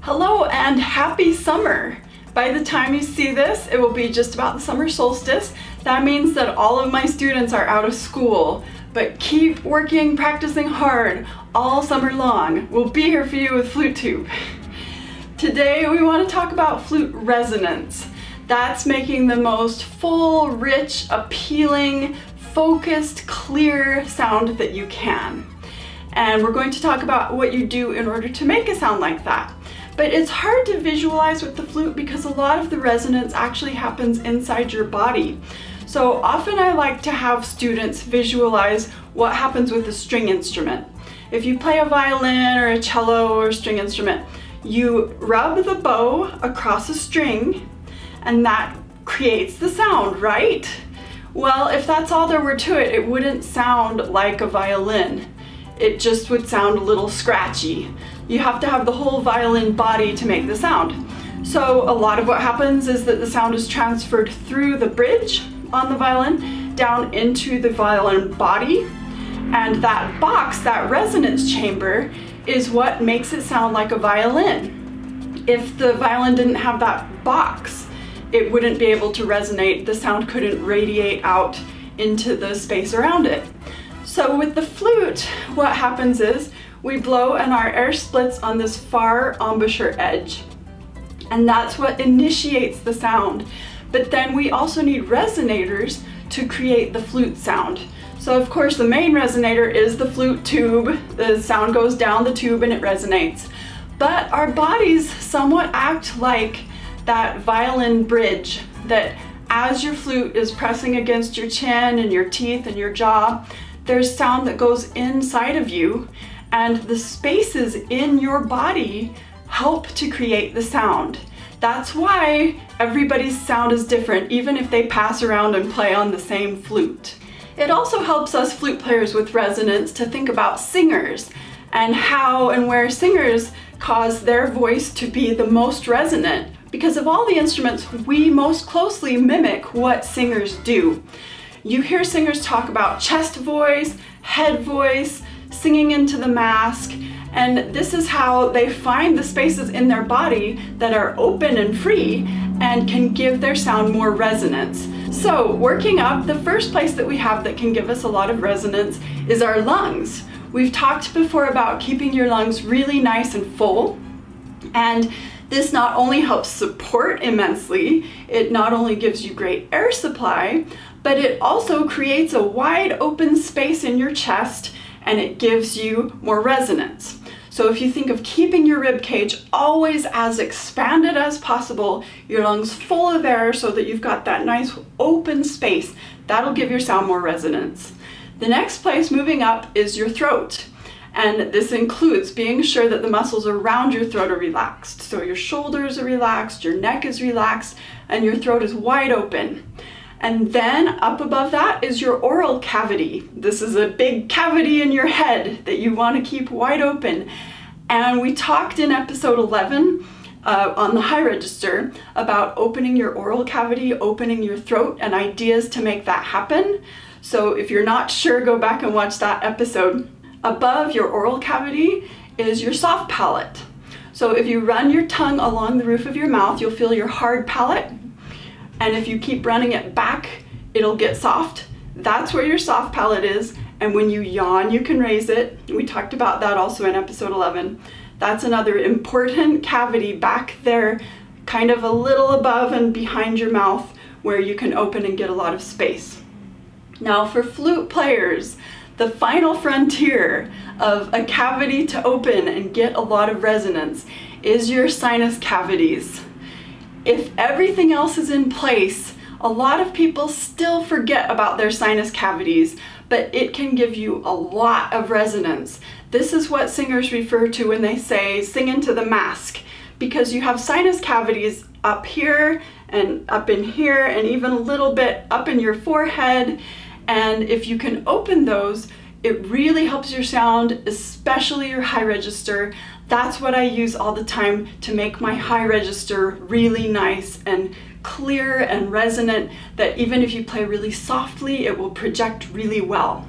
Hello and happy summer! By the time you see this, it will be just about the summer solstice. That means that all of my students are out of school, but keep working, practicing hard all summer long. We'll be here for you with Flute Tube. Today we want to talk about flute resonance. That's making the most full, rich, appealing, focused, clear sound that you can. And we're going to talk about what you do in order to make a sound like that. But it's hard to visualize with the flute because a lot of the resonance actually happens inside your body. So often I like to have students visualize what happens with a string instrument. If you play a violin or a cello or a string instrument, you rub the bow across a string and that creates the sound, right? Well, if that's all there were to it, it wouldn't sound like a violin. It just would sound a little scratchy. You have to have the whole violin body to make the sound. So a lot of what happens is that the sound is transferred through the bridge on the violin down into the violin body, and that box, that resonance chamber, is what makes it sound like a violin. If the violin didn't have that box, it wouldn't be able to resonate. The sound couldn't radiate out into the space around it. So with the flute, what happens is we blow and our air splits on this far embouchure edge. And that's what initiates the sound. But then we also need resonators to create the flute sound. So of course the main resonator is the flute tube. The sound goes down the tube and it resonates. But our bodies somewhat act like that violin bridge, that as your flute is pressing against your chin and your teeth and your jaw, there's sound that goes inside of you, and the spaces in your body help to create the sound. That's why everybody's sound is different, even if they pass around and play on the same flute. It also helps us flute players with resonance to think about singers and how and where singers cause their voice to be the most resonant. Because of all the instruments, we most closely mimic what singers do. You hear singers talk about chest voice, head voice, singing into the mask, and this is how they find the spaces in their body that are open and free and can give their sound more resonance. So working up, the first place that we have that can give us a lot of resonance is our lungs. We've talked before about keeping your lungs really nice and full, and this not only helps support immensely, it not only gives you great air supply, but it also creates a wide open space in your chest and it gives you more resonance. So if you think of keeping your rib cage always as expanded as possible, your lungs full of air so that you've got that nice open space, that'll give your sound more resonance. The next place moving up is your throat. And this includes being sure that the muscles around your throat are relaxed. So your shoulders are relaxed, your neck is relaxed, and your throat is wide open. And then up above that is your oral cavity. This is a big cavity in your head that you want to keep wide open. And we talked in episode 11 on the high register about opening your oral cavity, opening your throat, and ideas to make that happen. So if you're not sure, go back and watch that episode. Above your oral cavity is your soft palate. So if you run your tongue along the roof of your mouth, you'll feel your hard palate. And if you keep running it back, it'll get soft. That's where your soft palate is. And when you yawn, you can raise it. We talked about that also in episode 11. That's another important cavity back there, kind of a little above and behind your mouth, where you can open and get a lot of space. Now for flute players, the final frontier of a cavity to open and get a lot of resonance is your sinus cavities. If everything else is in place, a lot of people still forget about their sinus cavities, but it can give you a lot of resonance. This is what singers refer to when they say sing into the mask, because you have sinus cavities up here and up in here and even a little bit up in your forehead. And if you can open those, it really helps your sound, especially your high register. That's what I use all the time to make my high register really nice and clear and resonant, that even if you play really softly, it will project really well.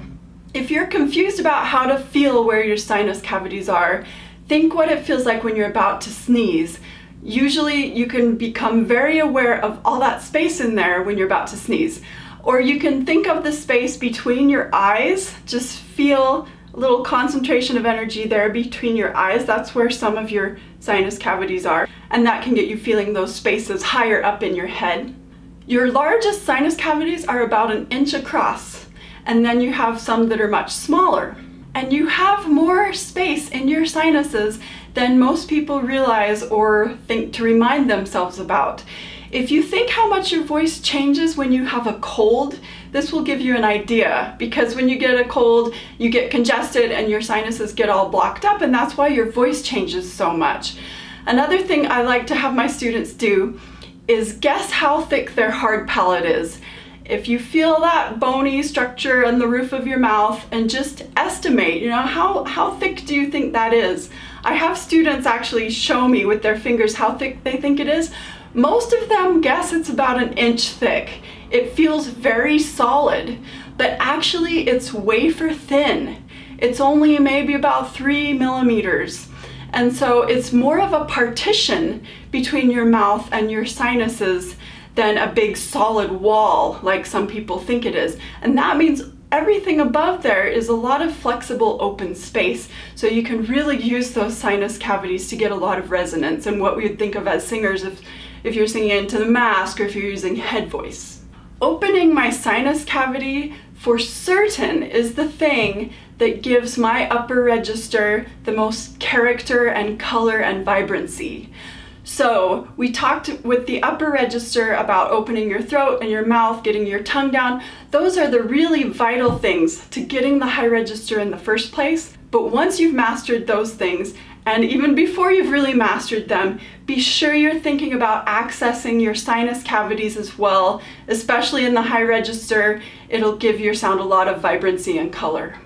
If you're confused about how to feel where your sinus cavities are, Think what it feels like when you're about to sneeze. Usually you can become very aware of all that space in there when you're about to sneeze. Or you can think of the space between your eyes. Just feel a little concentration of energy there between your eyes. That's where some of your sinus cavities are. And that can get you feeling those spaces higher up in your head. Your largest sinus cavities are about 1 inch across. And then you have some that are much smaller. And you have more space in your sinuses than most people realize or think to remind themselves about. If you think how much your voice changes when you have a cold, this will give you an idea, because when you get a cold, you get congested and your sinuses get all blocked up, and that's why your voice changes so much. Another thing I like to have my students do is guess how thick their hard palate is. If you feel that bony structure on the roof of your mouth, and just estimate, how thick do you think that is? I have students actually show me with their fingers how thick they think it is. Most of them guess it's about 1 inch thick. It feels very solid, but actually it's wafer thin. It's only maybe about 3 millimeters. And so it's more of a partition between your mouth and your sinuses than a big solid wall like some people think it is. And that means everything above there is a lot of flexible open space, so you can really use those sinus cavities to get a lot of resonance and what we would think of as singers if you're singing into the mask or if you're using head voice. Opening my sinus cavity for certain is the thing that gives my upper register the most character and color and vibrancy. So we talked with the upper register about opening your throat and your mouth, getting your tongue down. Those are the really vital things to getting the high register in the first place. But once you've mastered those things, and even before you've really mastered them, be sure you're thinking about accessing your sinus cavities as well, especially in the high register. It'll give your sound a lot of vibrancy and color.